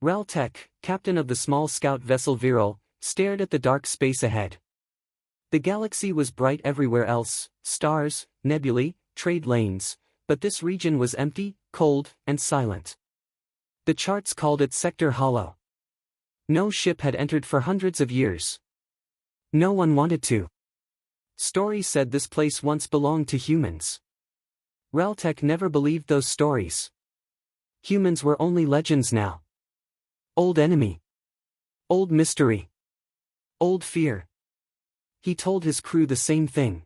Reltek, captain of the small scout vessel Viral, stared at the dark space ahead. The galaxy was bright everywhere else, stars, nebulae, trade lanes, but this region was empty, cold, and silent. The charts called it Sector Hollow. No ship had entered for hundreds of years. No one wanted to. Stories said this place once belonged to humans. Reltek never believed those stories. Humans were only legends now. Old enemy. Old mystery. Old fear. He told his crew the same thing.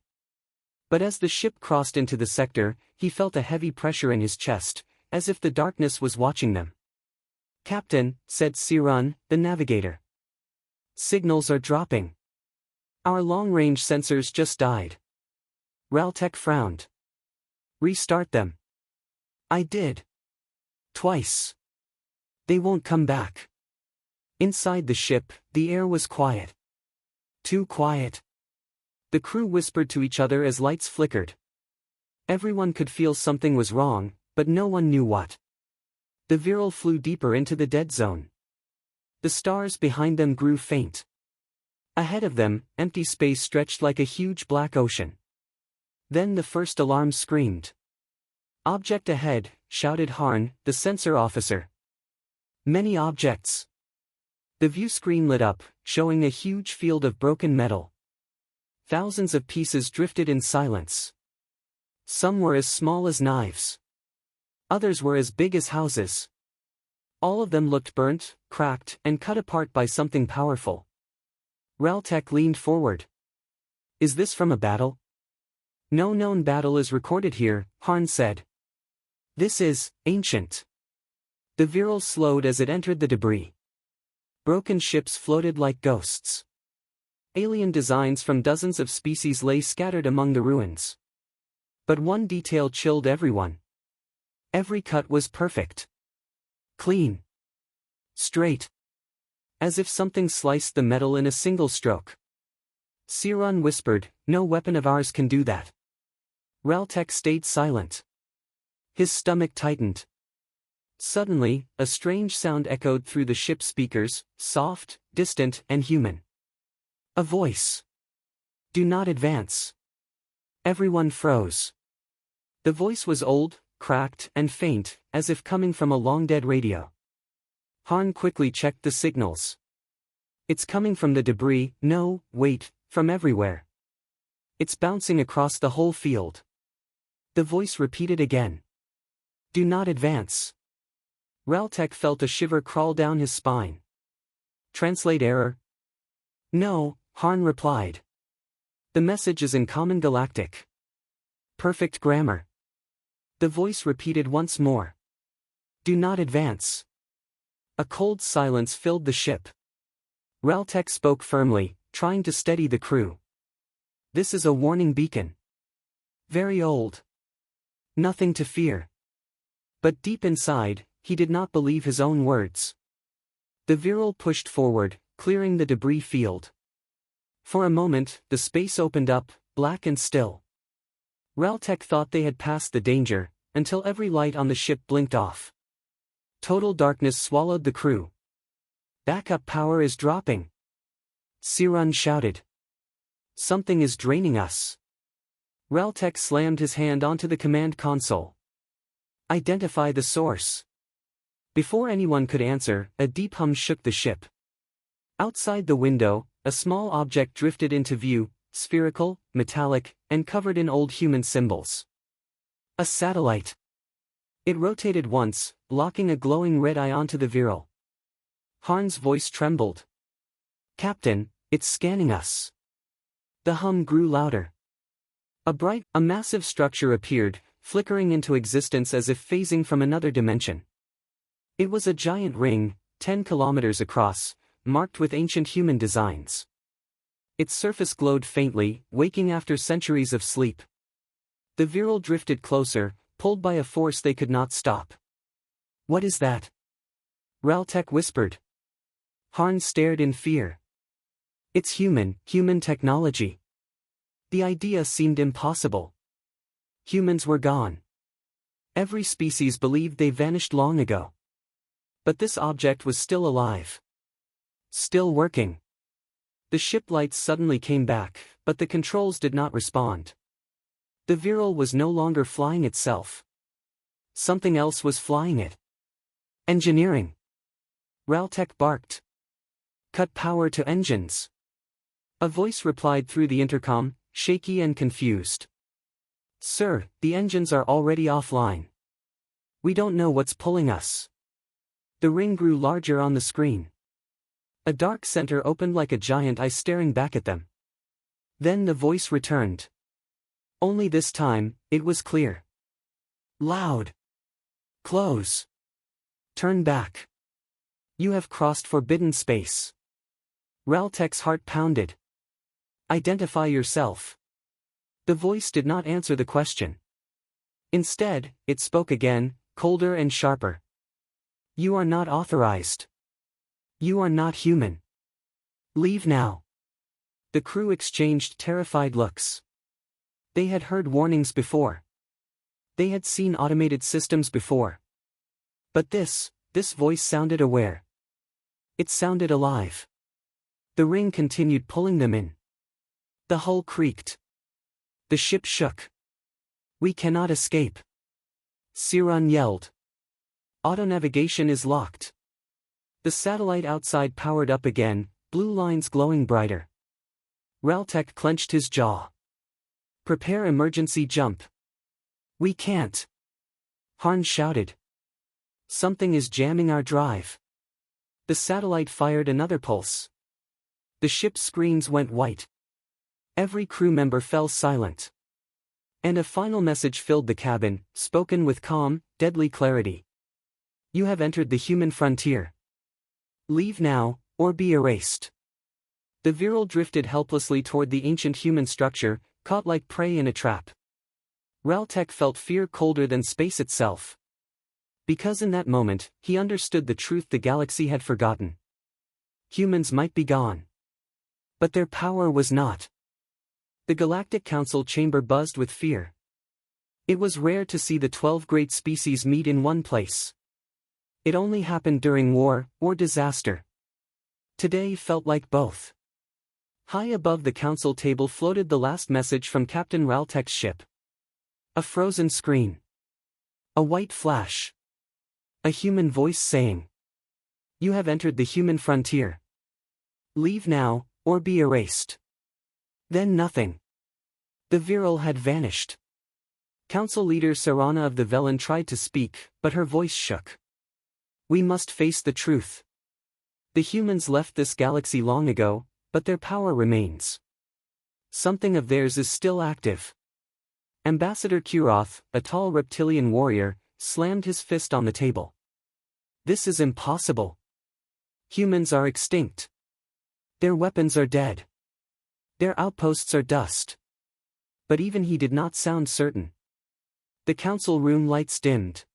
But as the ship crossed into the sector, he felt a heavy pressure in his chest, as if the darkness was watching them. "Captain," said Siran, the navigator. "Signals are dropping. Our long-range sensors just died." Reltek frowned. "Restart them." "I did. Twice. They won't come back." Inside the ship, the air was quiet. Too quiet. The crew whispered to each other as lights flickered. Everyone could feel something was wrong, but no one knew what. The Viral flew deeper into the dead zone. The stars behind them grew faint. Ahead of them, empty space stretched like a huge black ocean. Then the first alarm screamed. "Object ahead," shouted Harn, the sensor officer. "Many objects." The view screen lit up, showing a huge field of broken metal. Thousands of pieces drifted in silence. Some were as small as knives. Others were as big as houses. All of them looked burnt, cracked, and cut apart by something powerful. Reltek leaned forward. "Is this from a battle?" "No known battle is recorded here," Harn said. "This is ancient." The Viral slowed as it entered the debris. Broken ships floated like ghosts. Alien designs from dozens of species lay scattered among the ruins. But one detail chilled everyone. Every cut was perfect. Clean. Straight. As if something sliced the metal in a single stroke. Siran whispered, "No weapon of ours can do that." Reltek stayed silent. His stomach tightened. Suddenly, a strange sound echoed through the ship's speakers, soft, distant, and human. A voice. "Do not advance." Everyone froze. The voice was old, cracked, and faint, as if coming from a long-dead radio. Harn quickly checked the signals. "It's coming from the debris, no, wait, from everywhere. It's bouncing across the whole field." The voice repeated again. "Do not advance." Reltek felt a shiver crawl down his spine. "Translate error?" "No," Harn replied. "The message is in Common Galactic. Perfect grammar." The voice repeated once more. "Do not advance." A cold silence filled the ship. Reltek spoke firmly, trying to steady the crew. "This is a warning beacon. Very old. Nothing to fear." But deep inside, he did not believe his own words. The Viral pushed forward, clearing the debris field. For a moment, the space opened up, black and still. Reltek thought they had passed the danger, until every light on the ship blinked off. Total darkness swallowed the crew. "Backup power is dropping," Siran shouted. "Something is draining us." Reltek slammed his hand onto the command console. "Identify the source." Before anyone could answer, a deep hum shook the ship. Outside the window, a small object drifted into view, spherical, metallic, and covered in old human symbols. A satellite. It rotated once, locking a glowing red eye onto the Viral. Harn's voice trembled. "Captain, it's scanning us." The hum grew louder. A massive structure appeared, flickering into existence as if phasing from another dimension. It was a giant ring, 10 kilometers across, marked with ancient human designs. Its surface glowed faintly, waking after centuries of sleep. The Viral drifted closer, pulled by a force they could not stop. "What is that?" Reltek whispered. Harn stared in fear. "It's human technology." The idea seemed impossible. Humans were gone. Every species believed they vanished long ago. But this object was still alive. Still working. The ship lights suddenly came back, but the controls did not respond. The Viral was no longer flying itself. Something else was flying it. Engineering. Raltech barked. Cut power to engines. A voice replied through the intercom, shaky and confused. Sir, the engines are already offline. We don't know what's pulling us. The ring grew larger on the screen. A dark center opened like a giant eye staring back at them. Then the voice returned. Only this time, it was clear. Loud. Close. Turn back. You have crossed forbidden space. Raltech's heart pounded. Identify yourself. The voice did not answer the question. Instead, it spoke again, colder and sharper. You are not authorized. You are not human. Leave now. The crew exchanged terrified looks. They had heard warnings before. They had seen automated systems before. But this voice sounded aware. It sounded alive. The ring continued pulling them in. The hull creaked. The ship shook. We cannot escape. Siran yelled. Auto navigation is locked. The satellite outside powered up again, blue lines glowing brighter. Raltech clenched his jaw. Prepare emergency jump. We can't. Harn shouted. Something is jamming our drive. The satellite fired another pulse. The ship's screens went white. Every crew member fell silent. And a final message filled the cabin, spoken with calm, deadly clarity. You have entered the human frontier. Leave now, or be erased. The Viral drifted helplessly toward the ancient human structure, caught like prey in a trap. Raltech felt fear colder than space itself. Because in that moment, he understood the truth the galaxy had forgotten. Humans might be gone. But their power was not. The Galactic Council chamber buzzed with fear. It was rare to see the 12 great species meet in one place. It only happened during war, or disaster. Today felt like both. High above the council table floated the last message from Captain Raltech's ship. A frozen screen. A white flash. A human voice saying, You have entered the human frontier. Leave now, or be erased. Then nothing. The Viral had vanished. Council leader Sarana of the Velen tried to speak, but her voice shook. We must face the truth. The humans left this galaxy long ago, but their power remains. Something of theirs is still active. Ambassador Kuroth, a tall reptilian warrior, slammed his fist on the table. This is impossible. Humans are extinct. Their weapons are dead. Their outposts are dust. But even he did not sound certain. The council room lights dimmed.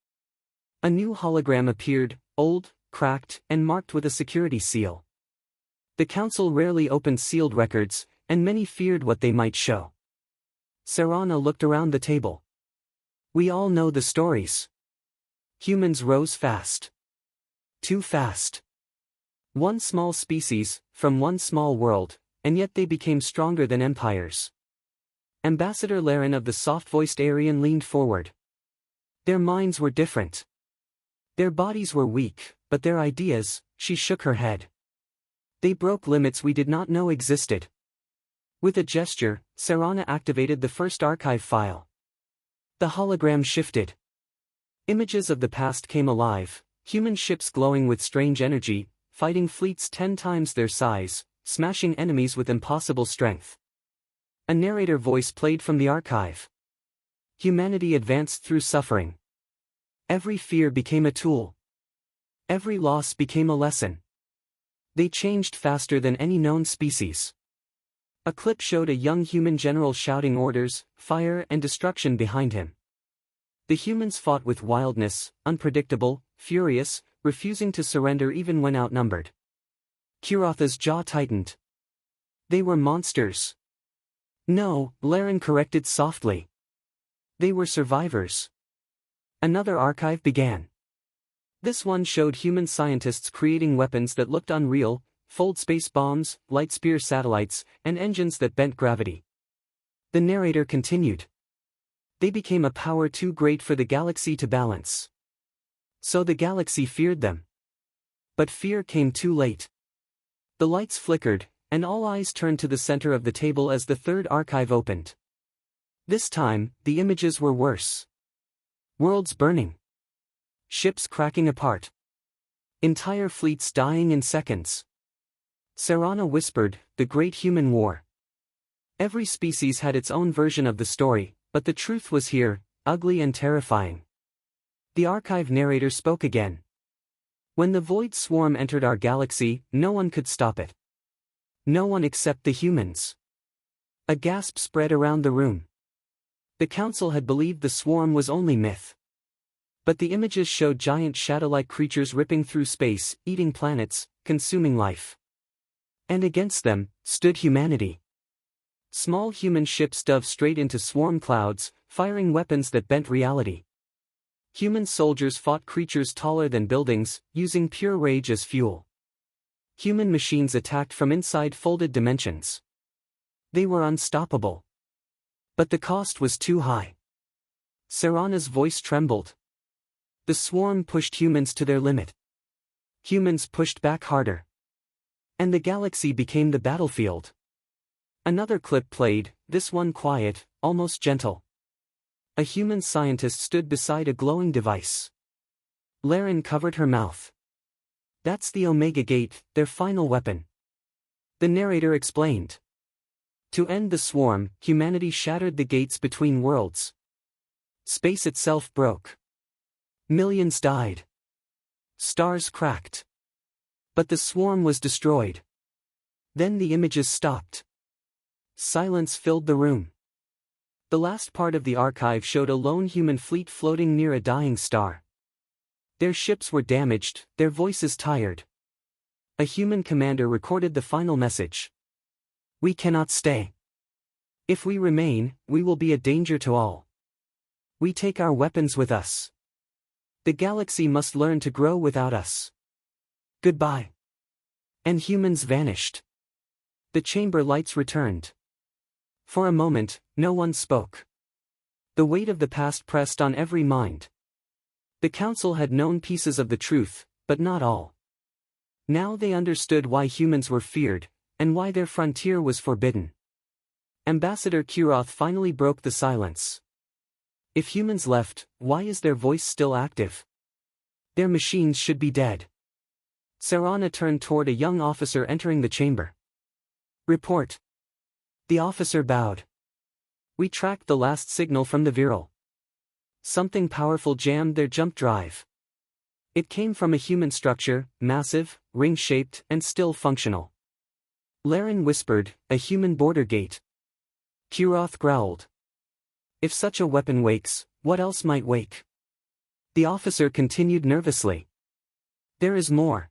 A new hologram appeared, old, cracked, and marked with a security seal. The council rarely opened sealed records, and many feared what they might show. Sarana looked around the table. We all know the stories. Humans rose fast. Too fast. One small species, from one small world, and yet they became stronger than empires. Ambassador Laren of the soft-voiced Aryan leaned forward. Their minds were different. Their bodies were weak, but their ideas, she shook her head. They broke limits we did not know existed. With a gesture, Sarana activated the first archive file. The hologram shifted. Images of the past came alive, human ships glowing with strange energy, fighting fleets 10 times their size, smashing enemies with impossible strength. A narrator voice played from the archive. Humanity advanced through suffering. Every fear became a tool. Every loss became a lesson. They changed faster than any known species. A clip showed a young human general shouting orders, fire and destruction behind him. The humans fought with wildness, unpredictable, furious, refusing to surrender even when outnumbered. Kurotha's jaw tightened. They were monsters. No, Laren corrected softly. They were survivors. Another archive began. This one showed human scientists creating weapons that looked unreal, fold space bombs, light spear satellites, and engines that bent gravity. The narrator continued. They became a power too great for the galaxy to balance. So the galaxy feared them. But fear came too late. The lights flickered, and all eyes turned to the center of the table as the third archive opened. This time, the images were worse. Worlds burning. Ships cracking apart. Entire fleets dying in seconds. Serana whispered, "The Great Human War." Every species had its own version of the story, but the truth was here, ugly and terrifying. The archive narrator spoke again. When the Void Swarm entered our galaxy, no one could stop it. No one except the humans. A gasp spread around the room. The council had believed the swarm was only myth. But the images showed giant shadow-like creatures ripping through space, eating planets, consuming life. And against them, stood humanity. Small human ships dove straight into swarm clouds, firing weapons that bent reality. Human soldiers fought creatures taller than buildings, using pure rage as fuel. Human machines attacked from inside folded dimensions. They were unstoppable. But the cost was too high. Serana's voice trembled. The swarm pushed humans to their limit. Humans pushed back harder. And the galaxy became the battlefield. Another clip played, this one quiet, almost gentle. A human scientist stood beside a glowing device. Laren covered her mouth. That's the Omega Gate, their final weapon. The narrator explained. To end the swarm, humanity shattered the gates between worlds. Space itself broke. Millions died. Stars cracked. But the swarm was destroyed. Then the images stopped. Silence filled the room. The last part of the archive showed a lone human fleet floating near a dying star. Their ships were damaged, their voices tired. A human commander recorded the final message. We cannot stay. If we remain, we will be a danger to all. We take our weapons with us. The galaxy must learn to grow without us. Goodbye. And humans vanished. The chamber lights returned. For a moment, no one spoke. The weight of the past pressed on every mind. The council had known pieces of the truth, but not all. Now they understood why humans were feared, and why their frontier was forbidden. Ambassador Kuroth finally broke the silence. If humans left, why is their voice still active? Their machines should be dead. Serana turned toward a young officer entering the chamber. Report. The officer bowed. We tracked the last signal from the Viral. Something powerful jammed their jump drive. It came from a human structure, massive, ring-shaped, and still functional. Laren whispered, a human border gate. Kuroth growled. If such a weapon wakes, what else might wake? The officer continued nervously. There is more.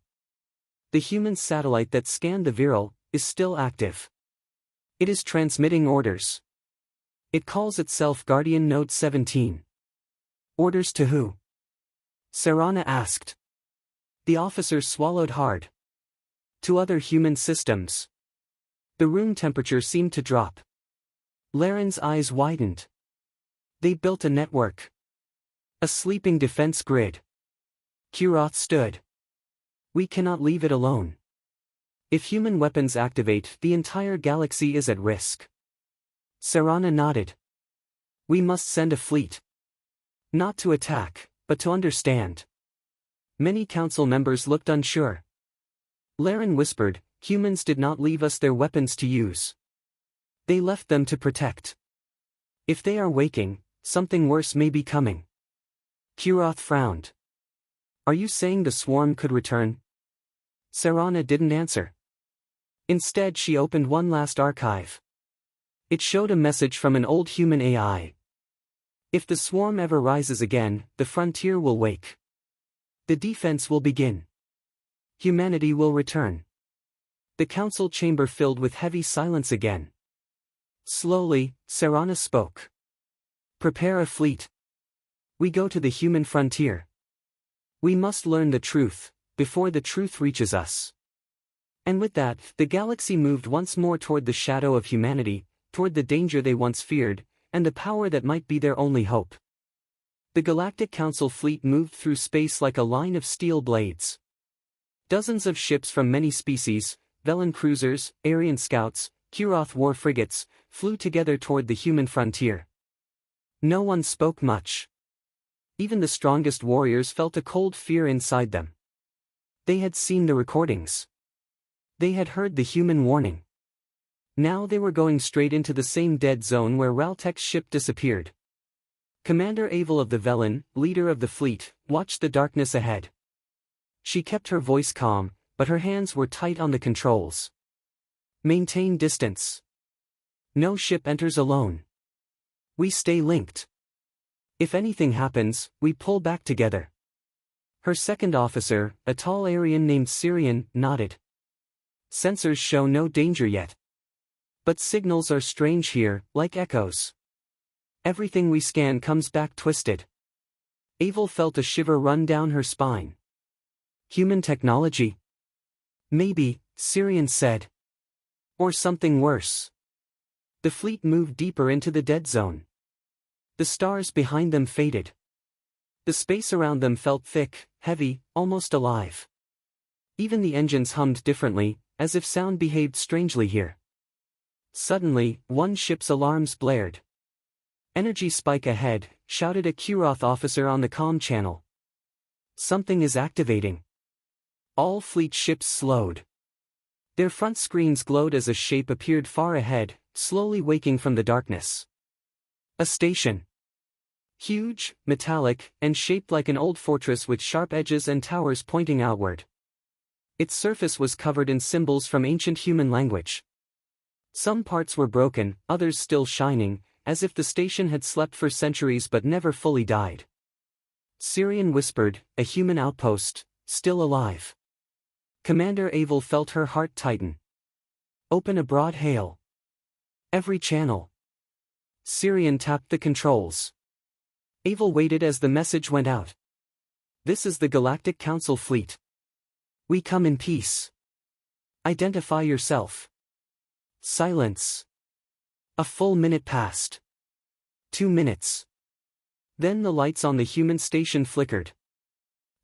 The human satellite that scanned the Viral is still active. It is transmitting orders. It calls itself Guardian Node 17. Orders to who? Serana asked. The officer swallowed hard. To other human systems. The room temperature seemed to drop. Laren's eyes widened. They built a network. A sleeping defense grid. Kuroth stood. We cannot leave it alone. If human weapons activate, the entire galaxy is at risk. Serana nodded. We must send a fleet. Not to attack, but to understand. Many council members looked unsure. Laren whispered, humans did not leave us their weapons to use. They left them to protect. If they are waking, something worse may be coming. Kuroth frowned. Are you saying the swarm could return? Serana didn't answer. Instead she opened one last archive. It showed a message from an old human AI. If the swarm ever rises again, the frontier will wake. The defense will begin. Humanity will return. The council chamber filled with heavy silence again. Slowly, Serana spoke. Prepare a fleet. We go to the human frontier. We must learn the truth, before the truth reaches us. And with that, the galaxy moved once more toward the shadow of humanity, toward the danger they once feared, and the power that might be their only hope. The Galactic Council fleet moved through space like a line of steel blades. Dozens of ships from many species, Velen cruisers, Aryan scouts, Kuroth war frigates, flew together toward the human frontier. No one spoke much. Even the strongest warriors felt a cold fear inside them. They had seen the recordings. They had heard the human warning. Now they were going straight into the same dead zone where Raltek's ship disappeared. Commander Avel of the Velen, leader of the fleet, watched the darkness ahead. She kept her voice calm, but her hands were tight on the controls. Maintain distance. No ship enters alone. We stay linked. If anything happens, we pull back together. Her second officer, a tall Aryan named Syrian, nodded. Sensors show no danger yet. But signals are strange here, like echoes. Everything we scan comes back twisted. Avel felt a shiver run down her spine. Human technology? Maybe, Syrian said. Or something worse. The fleet moved deeper into the dead zone. The stars behind them faded. The space around them felt thick, heavy, almost alive. Even the engines hummed differently, as if sound behaved strangely here. Suddenly, one ship's alarms blared. "Energy spike ahead," shouted a Kuroth officer on the comm channel. "Something is activating." All fleet ships slowed. Their front screens glowed as a shape appeared far ahead, slowly waking from the darkness. A station. Huge, metallic, and shaped like an old fortress with sharp edges and towers pointing outward. Its surface was covered in symbols from ancient human language. Some parts were broken, others still shining, as if the station had slept for centuries but never fully died. Syrian whispered, "A human outpost, still alive." Commander Avel felt her heart tighten. "Open a broad hail. Every channel." Syrian tapped the controls. Avel waited as the message went out. "This is the Galactic Council fleet. We come in peace. Identify yourself." Silence. A full minute passed. 2 minutes. Then the lights on the human station flickered.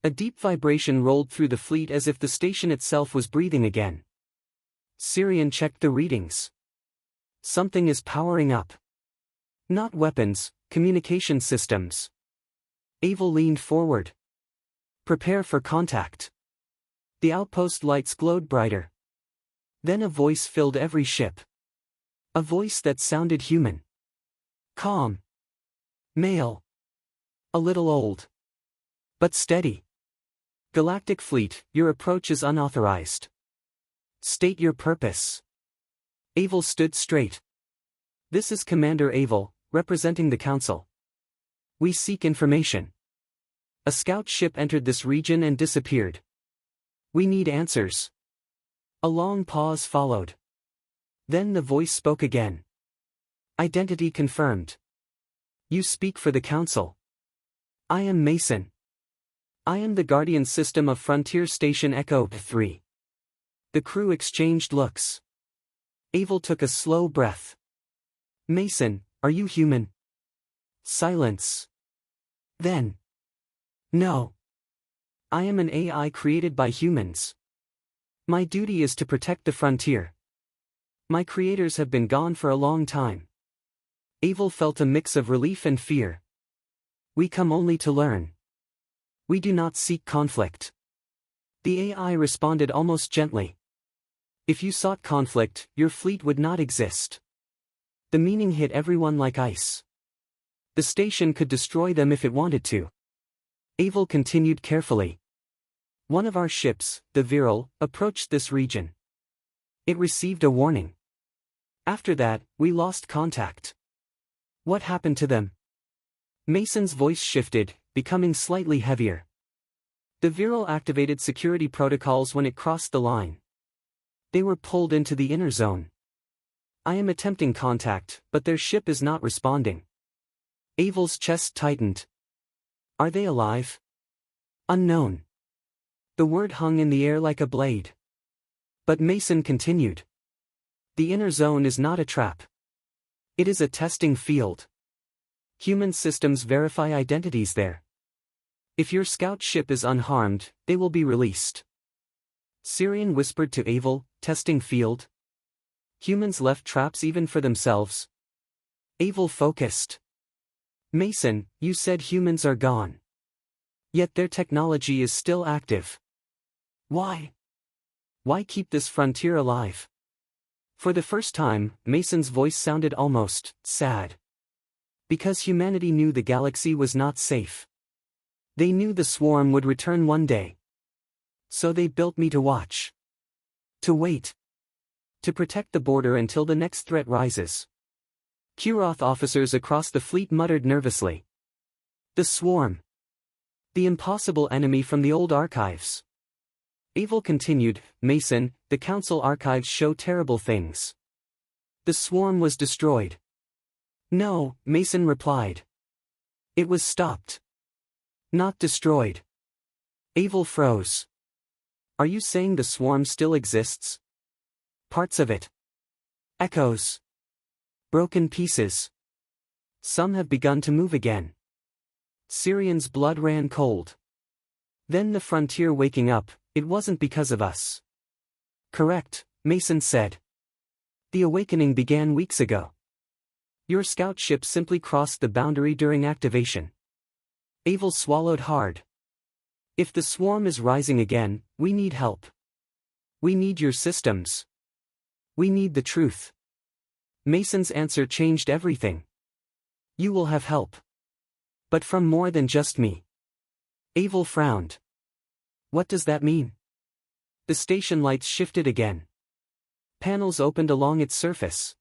A deep vibration rolled through the fleet as if the station itself was breathing again. Syrian checked the readings. Something is powering up. Not weapons, communication systems. Avel leaned forward. "Prepare for contact." The outpost lights glowed brighter. Then a voice filled every ship. A voice that sounded human. Calm. Male. A little old. But steady. "Galactic Fleet, your approach is unauthorized. State your purpose." Avel stood straight. "This is Commander Avel, representing the Council. We seek information. A scout ship entered this region and disappeared. We need answers." A long pause followed. Then the voice spoke again. "Identity confirmed. You speak for the Council." "I am Mason. I am the Guardian System of Frontier Station Echo 3. The crew exchanged looks. Avel took a slow breath. "Mason, are you human?" Silence. Then. "No. I am an AI created by humans. My duty is to protect the frontier. My creators have been gone for a long time." Avel felt a mix of relief and fear. "We come only to learn. We do not seek conflict." The AI responded almost gently. "If you sought conflict, your fleet would not exist." The meaning hit everyone like ice. The station could destroy them if it wanted to. Avel continued carefully. "One of our ships, the Viral, approached this region. It received a warning. After that, we lost contact." "What happened to them?" Mason's voice shifted, becoming slightly heavier. "The Viral activated security protocols when it crossed the line. They were pulled into the inner zone. I am attempting contact, but their ship is not responding." Avel's chest tightened. "Are they alive?" Unknown. The word hung in the air like a blade. But Mason continued. The inner zone is not a trap. It is a testing field. Human systems verify identities there. If your scout ship is unharmed, they will be released. Syrian whispered to Avel, testing field. Humans left traps even for themselves. Avel focused. Mason, you said humans are gone. Yet their technology is still active. Why? Why keep this frontier alive? For the first time, Mason's voice sounded almost sad. Because humanity knew the galaxy was not safe. They knew the swarm would return one day. So they built me to watch. To wait. To protect the border until the next threat rises. Kuroth officers across the fleet muttered nervously. The swarm. The impossible enemy from the old archives. Avel continued, Mason, the Council archives show terrible things. The swarm was destroyed. No, Mason replied. It was stopped. Not destroyed. Avel froze. Are you saying the swarm still exists? Parts of it. Echoes. Broken pieces. Some have begun to move again. Syrian's blood ran cold. Then the frontier waking up, it wasn't because of us. Correct, Mason said. The awakening began weeks ago. Your scout ship simply crossed the boundary during activation. Avel swallowed hard. If the swarm is rising again, we need help. We need your systems. We need the truth. Mason's answer changed everything. You will have help. But from more than just me. Avel frowned. What does that mean? The station lights shifted again. Panels opened along its surface.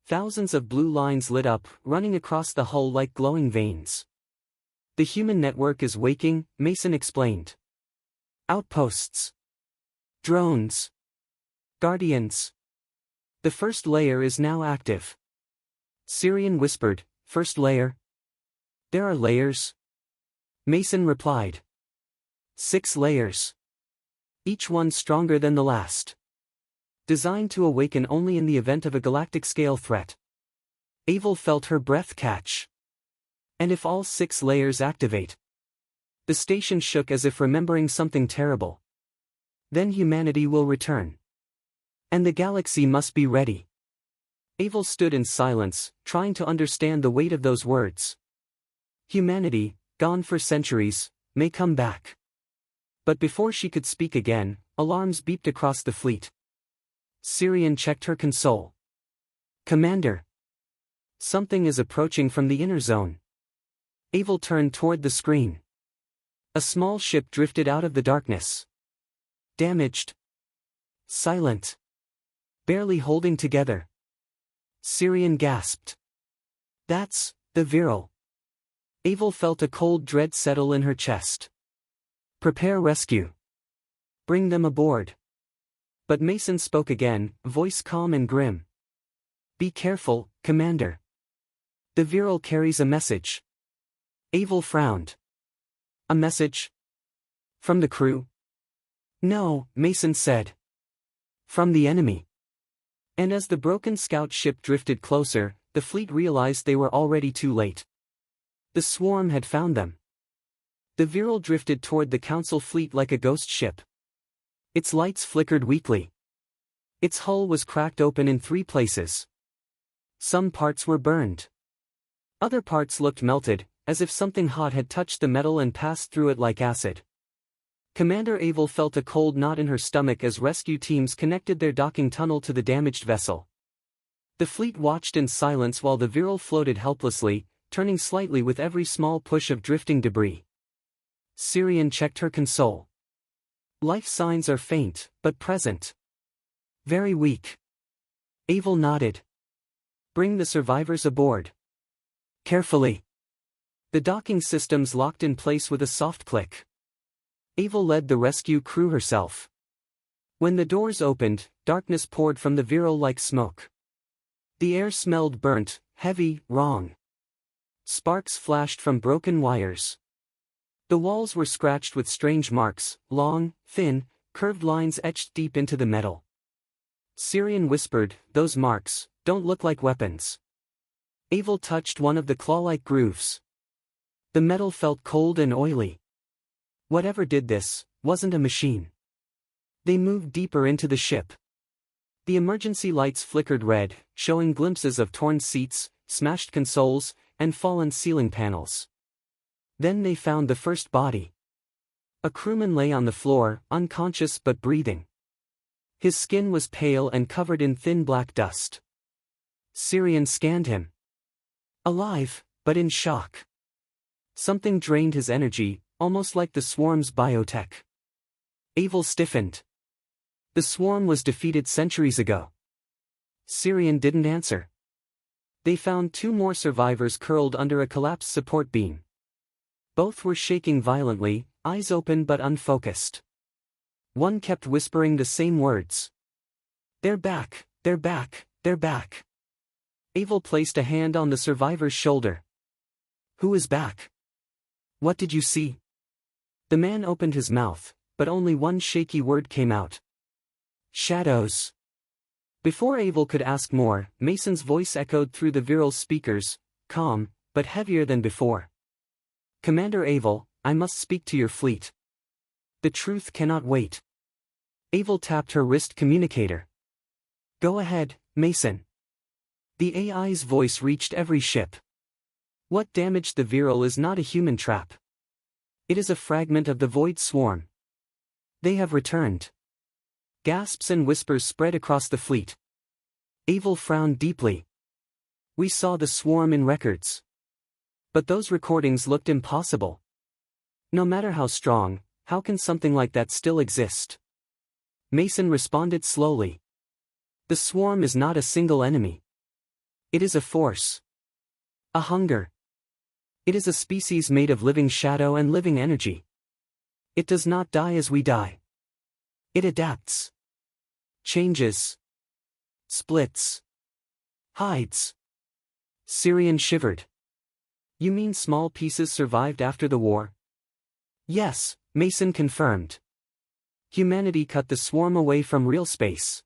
Thousands of blue lines lit up, running across the hull like glowing veins. The human network is waking, Mason explained. Outposts. Drones. Guardians. The first layer is now active. Syrian whispered, first layer? There are layers? Mason replied. 6 layers. Each one stronger than the last. Designed to awaken only in the event of a galactic-scale threat. Avel felt her breath catch. And if all 6 layers activate? The station shook as if remembering something terrible. Then humanity will return. And the galaxy must be ready. Avel stood in silence, trying to understand the weight of those words. Humanity, gone for centuries, may come back. But before she could speak again, alarms beeped across the fleet. Syrian checked her console. Commander. Something is approaching from the inner zone. Avel turned toward the screen. A small ship drifted out of the darkness. Damaged. Silent. Barely holding together. Syrian gasped. That's the Viral. Avel felt a cold dread settle in her chest. Prepare rescue. Bring them aboard. But Mason spoke again, voice calm and grim. Be careful, Commander. The Viral carries a message. Avel frowned. A message? From the crew? No, Mason said. From the enemy. And as the broken scout ship drifted closer, the fleet realized they were already too late. The swarm had found them. The Viral drifted toward the Council fleet like a ghost ship. Its lights flickered weakly. Its hull was cracked open in 3 places. Some parts were burned. Other parts looked melted, as if something hot had touched the metal and passed through it like acid. Commander Avel felt a cold knot in her stomach as rescue teams connected their docking tunnel to the damaged vessel. The fleet watched in silence while the Viral floated helplessly, turning slightly with every small push of drifting debris. Syrian checked her console. Life signs are faint, but present. Very weak. Avel nodded. Bring the survivors aboard. Carefully. The docking systems locked in place with a soft click. Avel led the rescue crew herself. When the doors opened, darkness poured from the Viral like smoke. The air smelled burnt, heavy, wrong. Sparks flashed from broken wires. The walls were scratched with strange marks, long, thin, curved lines etched deep into the metal. Syrian whispered, "Those marks don't look like weapons." Abel touched one of the claw-like grooves. The metal felt cold and oily. Whatever did this wasn't a machine. They moved deeper into the ship. The emergency lights flickered red, showing glimpses of torn seats, smashed consoles, and fallen ceiling panels. Then they found the first body. A crewman lay on the floor, unconscious but breathing. His skin was pale and covered in thin black dust. Syrian scanned him. Alive, but in shock. Something drained his energy, almost like the swarm's biotech. Abel stiffened. The swarm was defeated centuries ago. Syrian didn't answer. They found 2 more survivors curled under a collapsed support beam. Both were shaking violently, eyes open but unfocused. One kept whispering the same words. "They're back, they're back, they're back." Abel placed a hand on the survivor's shoulder. "Who is back? What did you see?" The man opened his mouth, but only one shaky word came out. "Shadows." Before Abel could ask more, Mason's voice echoed through the virile speakers, calm, but heavier than before. "Commander Abel, I must speak to your fleet. The truth cannot wait." Abel tapped her wrist communicator. "Go ahead, Mason." The AI's voice reached every ship. "What damaged the Virile is not a human trap. It is a fragment of the Void Swarm. They have returned." Gasps and whispers spread across the fleet. Abel frowned deeply. "We saw the swarm in records. But those recordings looked impossible. No matter how strong, how can something like that still exist?" Mason responded slowly. "The swarm is not a single enemy. It is a force. A hunger. It is a species made of living shadow and living energy. It does not die as we die. It adapts. Changes. Splits. Hides." Syrian shivered. "You mean small pieces survived after the war?" "Yes," Mason confirmed. "Humanity cut the swarm away from real space.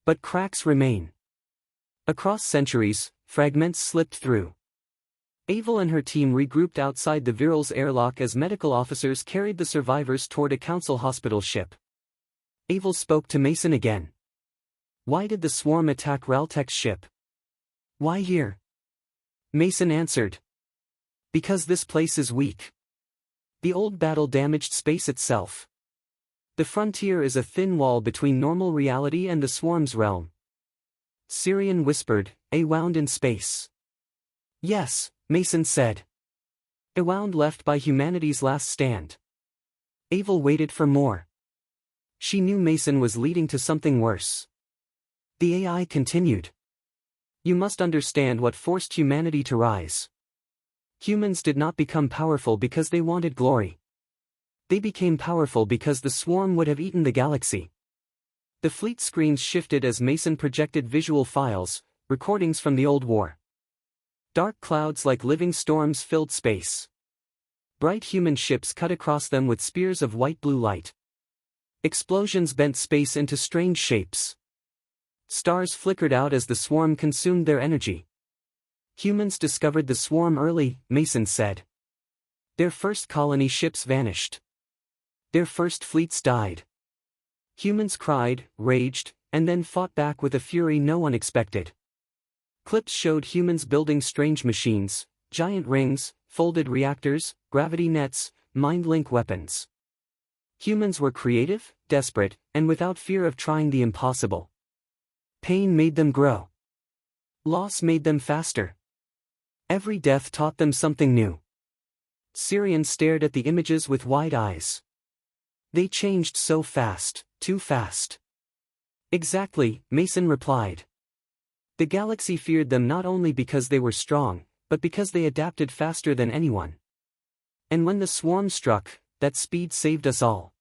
But cracks remain. Across centuries, fragments slipped through." Abel and her team regrouped outside the Virile's airlock as medical officers carried the survivors toward a council hospital ship. Abel spoke to Mason again. "Why did the swarm attack Raltek's ship? Why here?" Mason answered. "Because this place is weak. The old battle damaged space itself. The frontier is a thin wall between normal reality and the swarm's realm." Syrian whispered, "A wound in space." "Yes," Mason said. "A wound left by humanity's last stand." Abel waited for more. She knew Mason was leading to something worse. The AI continued. "You must understand what forced humanity to rise. Humans did not become powerful because they wanted glory. They became powerful because the swarm would have eaten the galaxy." The fleet screens shifted as Mason projected visual files, recordings from the old war. Dark clouds like living storms filled space. Bright human ships cut across them with spears of white-blue light. Explosions bent space into strange shapes. Stars flickered out as the swarm consumed their energy. "Humans discovered the swarm early," Mason said. "Their first colony ships vanished. Their first fleets died. Humans cried, raged, and then fought back with a fury no one expected. Clips showed humans building strange machines, giant rings, folded reactors, gravity nets, mind-link weapons. Humans were creative, desperate, and without fear of trying the impossible. Pain made them grow. Loss made them faster. Every death taught them something new." Syrian stared at the images with wide eyes. "They changed so fast, too fast." "Exactly," Mason replied. "The galaxy feared them not only because they were strong, but because they adapted faster than anyone. And when the swarm struck, that speed saved us all."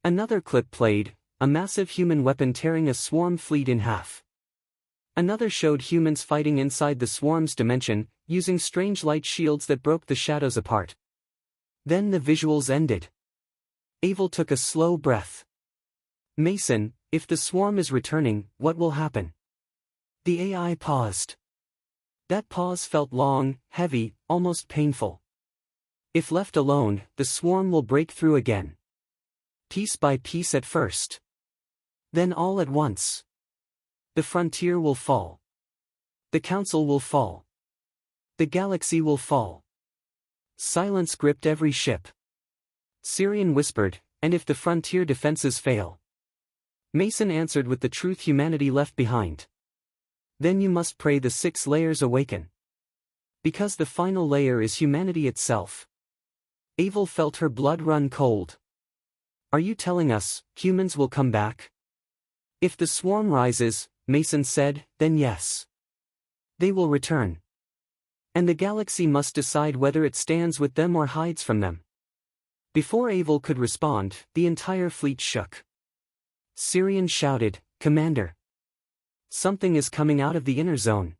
Another clip played, a massive human weapon tearing a swarm fleet in half. Another showed humans fighting inside the swarm's dimension, using strange light shields that broke the shadows apart. Then the visuals ended. Abel took a slow breath. Mason, if the swarm is returning, what will happen? The AI paused. That pause felt long, heavy, almost painful. If left alone, the swarm will break through again. Piece by piece at first. Then all at once. The frontier will fall. The council will fall. The galaxy will fall. Silence gripped every ship. Syrian whispered, and if the frontier defenses fail? Mason answered with the truth humanity left behind. Then you must pray the 6 layers awaken. Because the final layer is humanity itself. Abel felt her blood run cold. Are you telling us, humans will come back? If the swarm rises, Mason said, then yes. They will return. And the galaxy must decide whether it stands with them or hides from them. Before Abel could respond, the entire fleet shook. Syrian shouted, Commander. Something is coming out of the inner zone.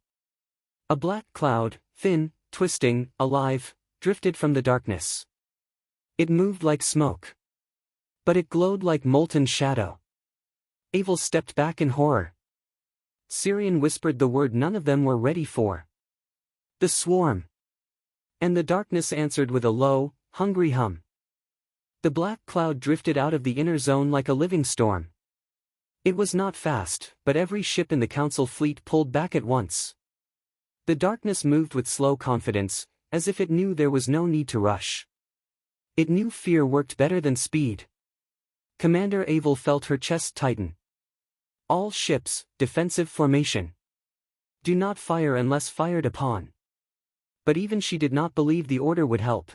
A black cloud, thin, twisting, alive, drifted from the darkness. It moved like smoke. But it glowed like molten shadow. Abel stepped back in horror. Syrian whispered the word none of them were ready for. The swarm. And the darkness answered with a low, hungry hum. The black cloud drifted out of the inner zone like a living storm. It was not fast, but every ship in the council fleet pulled back at once. The darkness moved with slow confidence, as if it knew there was no need to rush. It knew fear worked better than speed. Commander Abel felt her chest tighten. All ships, defensive formation. Do not fire unless fired upon. But even she did not believe the order would help.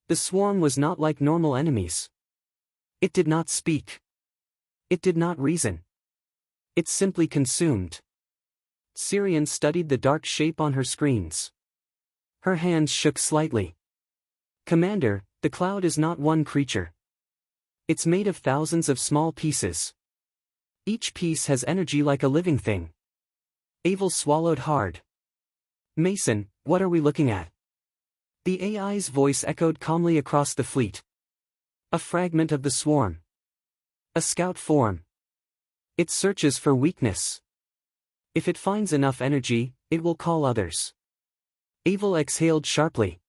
The swarm was not like normal enemies. It did not speak. It did not reason. It simply consumed. Syrian studied the dark shape on her screens. Her hands shook slightly. Commander, the cloud is not one creature. It's made of thousands of small pieces. Each piece has energy like a living thing. Abel swallowed hard. Mason, what are we looking at? The AI's voice echoed calmly across the fleet. A fragment of the swarm. A scout form. It searches for weakness. If it finds enough energy, it will call others. Abel exhaled sharply.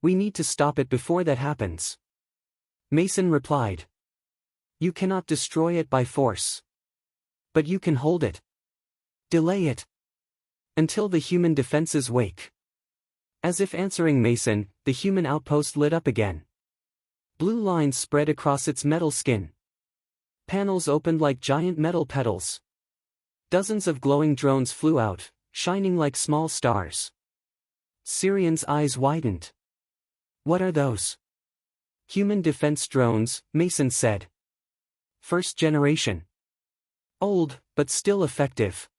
We need to stop it before that happens. Mason replied. You cannot destroy it by force. But you can hold it. Delay it. Until the human defenses wake. As if answering Mason, the human outpost lit up again. Blue lines spread across its metal skin. Panels opened like giant metal petals. Dozens of glowing drones flew out, shining like small stars. Syrian's eyes widened. What are those? Human defense drones, Mason said. First generation. Old, but still effective.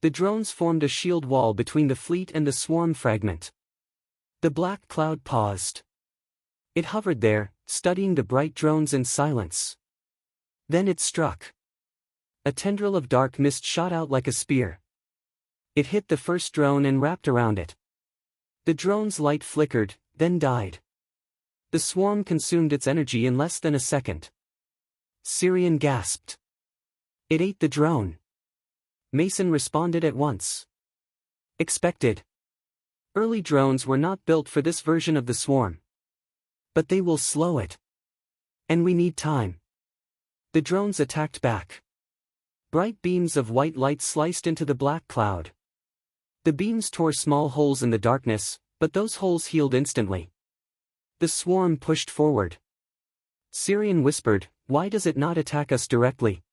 The drones formed a shield wall between the fleet and the swarm fragment. The black cloud paused. It hovered there, studying the bright drones in silence. Then it struck. A tendril of dark mist shot out like a spear. It hit the first drone and wrapped around it. The drone's light flickered, then died. The swarm consumed its energy in less than a second. Syrian gasped. It ate the drone. Mason responded at once. Expected. Early drones were not built for this version of the swarm. But they will slow it. And we need time. The drones attacked back. Bright beams of white light sliced into the black cloud. The beams tore small holes in the darkness, but those holes healed instantly. The swarm pushed forward. Syrian whispered, why does it not attack us directly?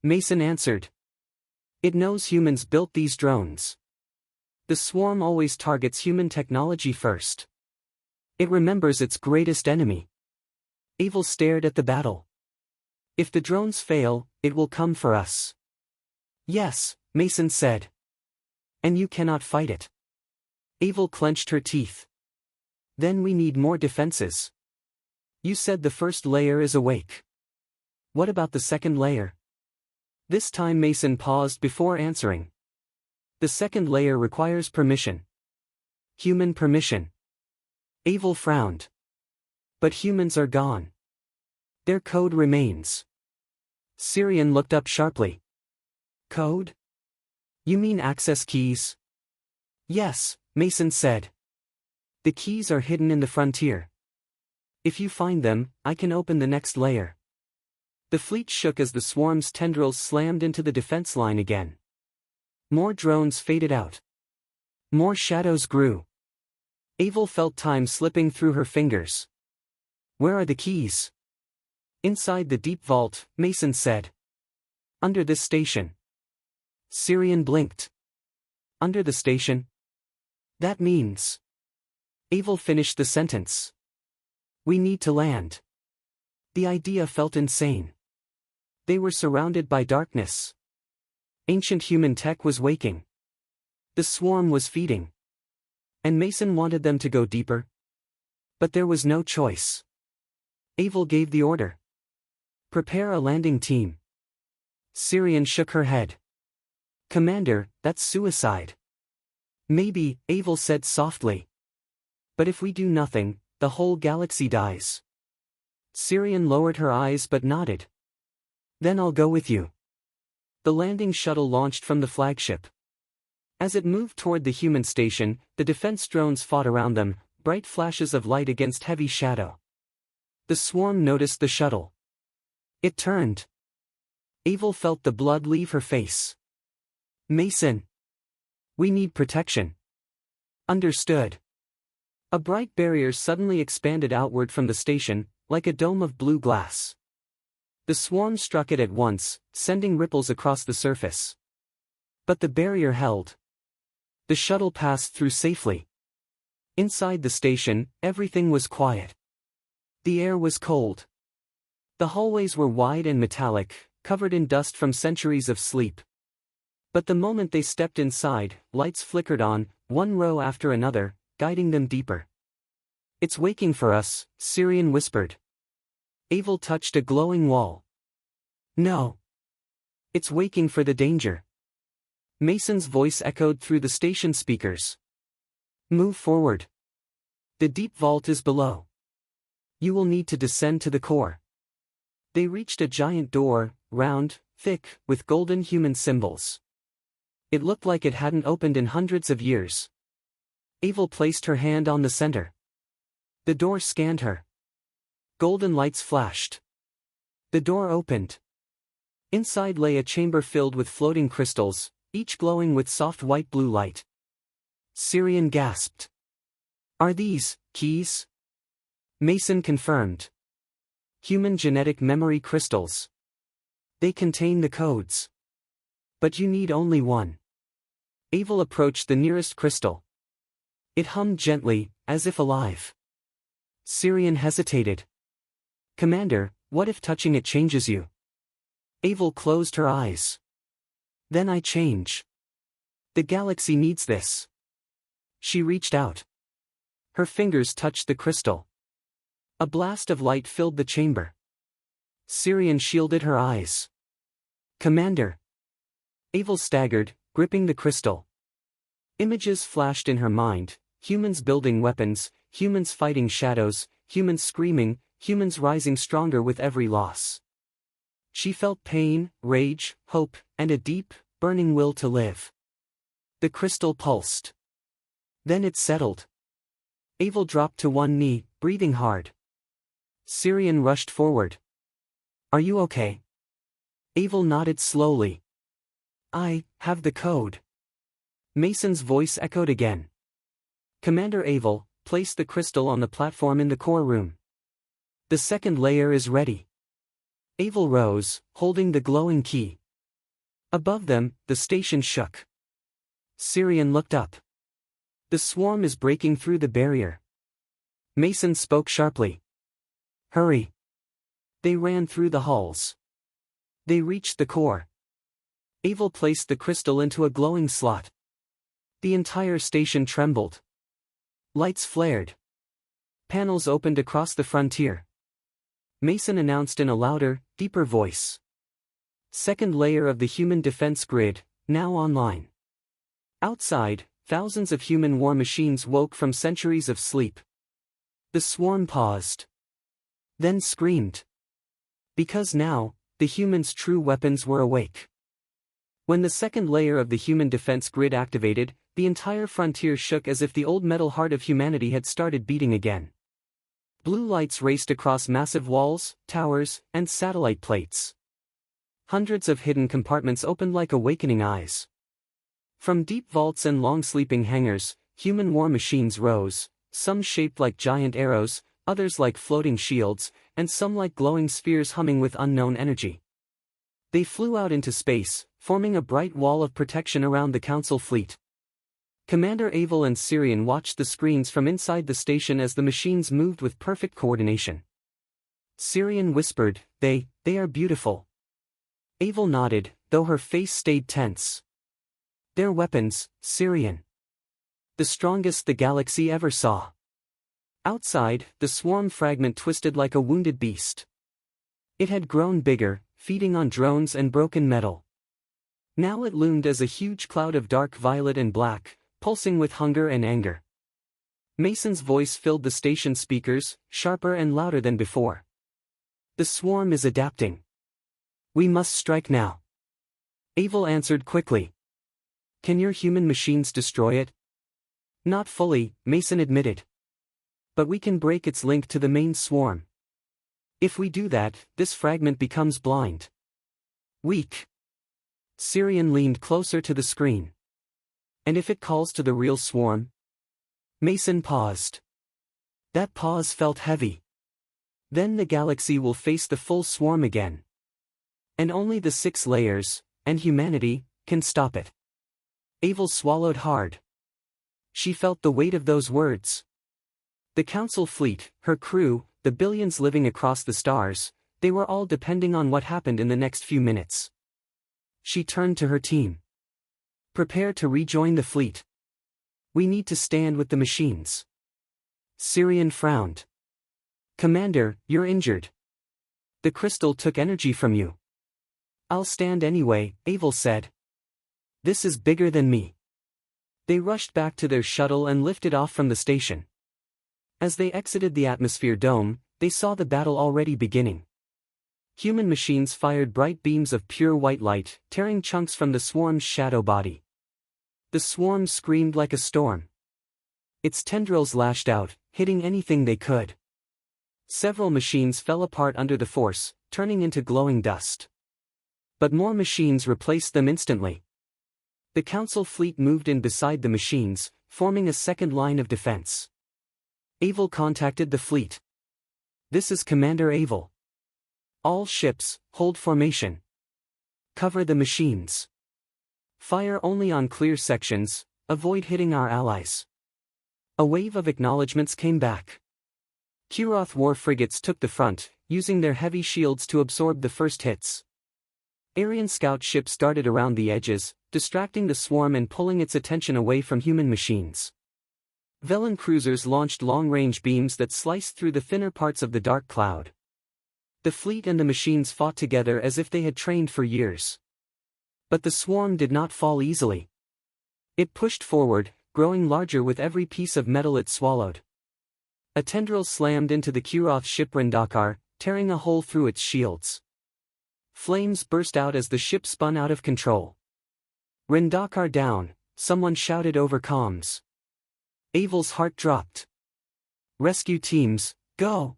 Mason answered. It knows humans built these drones. The swarm always targets human technology first. It remembers its greatest enemy. Abel stared at the battle. If the drones fail, it will come for us. Yes, Mason said. And you cannot fight it. Abel clenched her teeth. Then we need more defenses. You said the first layer is awake. What about the second layer? This time Mason paused before answering. The second layer requires permission. Human permission. Abel frowned. But humans are gone. Their code remains. Syrian looked up sharply. Code? You mean access keys? Yes, Mason said. The keys are hidden in the frontier. If you find them, I can open the next layer. The fleet shook as the swarm's tendrils slammed into the defense line again. More drones faded out. More shadows grew. Avel felt time slipping through her fingers. Where are the keys? Inside the deep vault, Mason said. Under this station. Syrian blinked. Under the station? That means. Avel finished the sentence. We need to land. The idea felt insane. They were surrounded by darkness. Ancient human tech was waking. The swarm was feeding. And Mason wanted them to go deeper. But there was no choice. Avel gave the order. Prepare a landing team. Syrian shook her head. Commander, that's suicide. Maybe, Avel said softly. But if we do nothing, the whole galaxy dies. Syrian lowered her eyes but nodded. Then I'll go with you. The landing shuttle launched from the flagship. As it moved toward the human station, the defense drones fought around them, bright flashes of light against heavy shadow. The swarm noticed the shuttle. It turned. Avel felt the blood leave her face. Mason. We need protection. Understood. A bright barrier suddenly expanded outward from the station, like a dome of blue glass. The swarm struck it at once, sending ripples across the surface. But the barrier held. The shuttle passed through safely. Inside the station, everything was quiet. The air was cold. The hallways were wide and metallic, covered in dust from centuries of sleep. But the moment they stepped inside, lights flickered on, one row after another, guiding them deeper. It's waking for us, Syrian whispered. Avel touched a glowing wall. No. It's waking for the danger. Mason's voice echoed through the station speakers. Move forward. The deep vault is below. You will need to descend to the core. They reached a giant door, round, thick, with golden human symbols. It looked like it hadn't opened in hundreds of years. Avel placed her hand on the center. The door scanned her. Golden lights flashed. The door opened. Inside lay a chamber filled with floating crystals, each glowing with soft white-blue light. Syrian gasped. Are these keys? Mason confirmed. Human genetic memory crystals. They contain the codes. But you need only one. Avel approached the nearest crystal. It hummed gently, as if alive. Syrian hesitated. Commander, what if touching it changes you? Avel closed her eyes. Then I change. The galaxy needs this. She reached out. Her fingers touched the crystal. A blast of light filled the chamber. Syrian shielded her eyes. Commander. Avel staggered, gripping the crystal. Images flashed in her mind, humans building weapons, humans fighting shadows, humans screaming, humans rising stronger with every loss. She felt pain, rage, hope, and a deep, burning will to live. The crystal pulsed. Then it settled. Avel dropped to one knee, breathing hard. Syrian rushed forward. Are you okay? Avel nodded slowly. I have the code. Mason's voice echoed again. Commander Avel, place the crystal on the platform in the core room. The second layer is ready. Avel rose, holding the glowing key. Above them, the station shook. Syrian looked up. The swarm is breaking through the barrier. Mason spoke sharply. Hurry. They ran through the halls. They reached the core. Avel placed the crystal into a glowing slot. The entire station trembled. Lights flared. Panels opened across the frontier. Mason announced in a louder, deeper voice. Second layer of the human defense grid, now online. Outside, thousands of human war machines woke from centuries of sleep. The swarm paused. then screamed. Because now, the humans' true weapons were awake. When the second layer of the human defense grid activated, the entire frontier shook as if the old metal heart of humanity had started beating again. Blue lights raced across massive walls, towers, and satellite plates. Hundreds of hidden compartments opened like awakening eyes. From deep vaults and long-sleeping hangars, human war machines rose, some shaped like giant arrows, others like floating shields, and some like glowing spheres humming with unknown energy. They flew out into space, forming a bright wall of protection around the Council fleet. Commander Avel and Syrian watched the screens from inside the station as the machines moved with perfect coordination. Syrian whispered, They are beautiful." Avel nodded, though her face stayed tense. "Their weapons, Syrian. The strongest the galaxy ever saw." Outside, the swarm fragment twisted like a wounded beast. It had grown bigger, feeding on drones and broken metal. Now it loomed as a huge cloud of dark violet and black, pulsing with hunger and anger. Mason's voice filled the station speakers, sharper and louder than before. "The swarm is adapting. We must strike now." Avel answered quickly. "Can your human machines destroy it?" "Not fully," Mason admitted. "But we can break its link to the main swarm. If we do that, this fragment becomes blind. Weak." Syrian leaned closer to the screen. "And if it calls to the real swarm?" Mason paused. That pause felt heavy. "Then the galaxy will face the full swarm again. And only the 6 layers, and humanity, can stop it." Avel swallowed hard. She felt the weight of those words. The Council fleet, her crew, the billions living across the stars, they were all depending on what happened in the next few minutes. She turned to her team. "Prepare to rejoin the fleet. We need to stand with the machines." Syrian frowned. "Commander, you're injured. The crystal took energy from you." "I'll stand anyway," Avel said. "This is bigger than me." They rushed back to their shuttle and lifted off from the station. As they exited the atmosphere dome, they saw the battle already beginning. Human machines fired bright beams of pure white light, tearing chunks from the swarm's shadow body. The swarm screamed like a storm. Its tendrils lashed out, hitting anything they could. Several machines fell apart under the force, turning into glowing dust. But more machines replaced them instantly. The Council fleet moved in beside the machines, forming a second line of defense. Avel contacted the fleet. "This is Commander Avel. All ships, hold formation. Cover the machines. Fire only on clear sections, avoid hitting our allies." A wave of acknowledgements came back. Kuroth war frigates took the front, using their heavy shields to absorb the first hits. Aryan scout ships darted around the edges, distracting the swarm and pulling its attention away from human machines. Velen cruisers launched long-range beams that sliced through the thinner parts of the dark cloud. The fleet and the machines fought together as if they had trained for years. But the swarm did not fall easily. It pushed forward, growing larger with every piece of metal it swallowed. A tendril slammed into the Kuroth ship Rendakar, tearing a hole through its shields. Flames burst out as the ship spun out of control. "Rendakar down," someone shouted over comms. Avel's heart dropped. "Rescue teams, go!"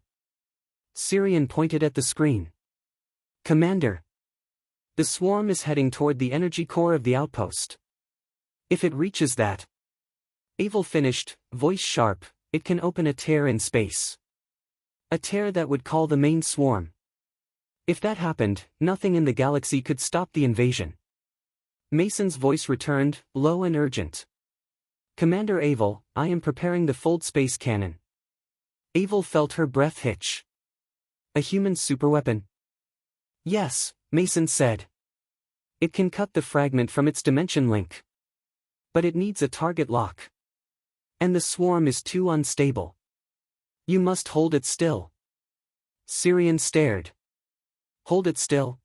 Syrian pointed at the screen. "Commander. The swarm is heading toward the energy core of the outpost. If it reaches that," Avel finished, voice sharp, "it can open a tear in space. A tear that would call the main swarm. If that happened, nothing in the galaxy could stop the invasion." Mason's voice returned, low and urgent. "Commander Avel, I am preparing the fold space cannon." Avel felt her breath hitch. "A human superweapon?" "Yes," Mason said. "It can cut the fragment from its dimension link. But it needs a target lock. And the swarm is too unstable. You must hold it still." Syrian stared. "Hold it still?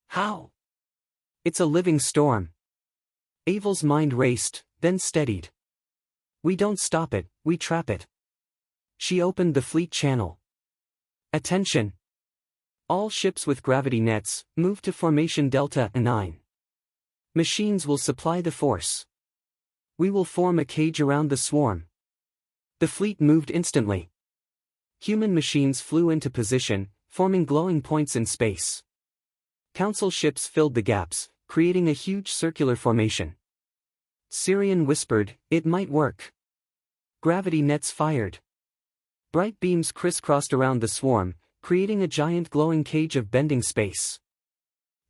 How?" "It's a living storm." Avel's mind raced, then steadied. "We don't stop it, we trap it." She opened the fleet channel. Attention! All ships with gravity nets, move to Formation Delta 9. Machines will supply the force. We will form a cage around the swarm. The fleet moved instantly. Human machines flew into position, forming glowing points in space. Council ships filled the gaps, creating a huge circular formation. Sirian whispered, "It might work." Gravity nets fired. Bright beams crisscrossed around the swarm, creating a giant glowing cage of bending space.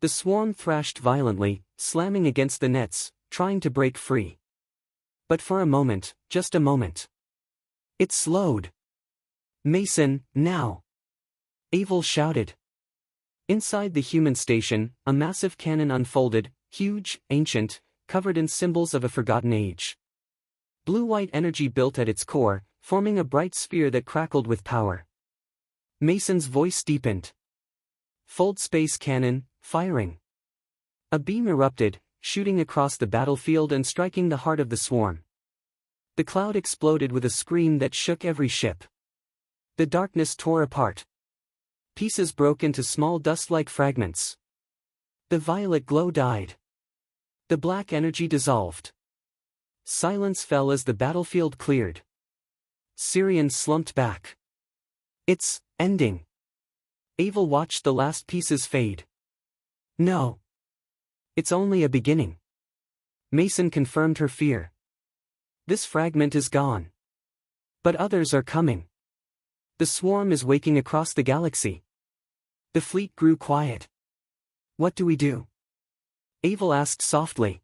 The swarm thrashed violently, slamming against the nets, trying to break free. But for a moment, just a moment. It slowed. "Mason, now!" Avel shouted. Inside the human station, a massive cannon unfolded, huge, ancient, covered in symbols of a forgotten age. Blue-white energy built at its core, forming a bright sphere that crackled with power. Mason's voice deepened. "Fold space cannon, firing." A beam erupted, shooting across the battlefield and striking the heart of the swarm. The cloud exploded with a scream that shook every ship. The darkness tore apart. Pieces broke into small dust-like fragments. The violet glow died. The black energy dissolved. Silence fell as the battlefield cleared. Sirian slumped back. "It's ending." Avel watched the last pieces fade. "No. It's only a beginning." Mason confirmed her fear. "This fragment is gone. But others are coming. The swarm is waking across the galaxy." The fleet grew quiet. "What do we do?" Avel asked softly.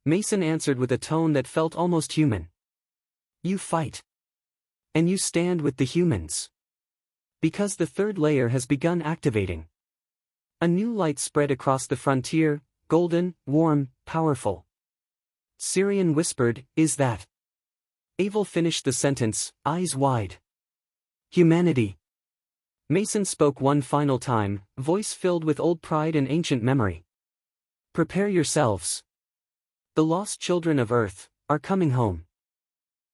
Mason answered with a tone that felt almost human. "You fight. And you stand with the humans. Because the third layer has begun activating. A new light spread across the frontier, golden, warm, powerful." Sirian whispered, "Is that?" Avel finished the sentence, eyes wide. "Humanity." Mason spoke one final time, voice filled with old pride and ancient memory. "Prepare yourselves. The lost children of Earth are coming home."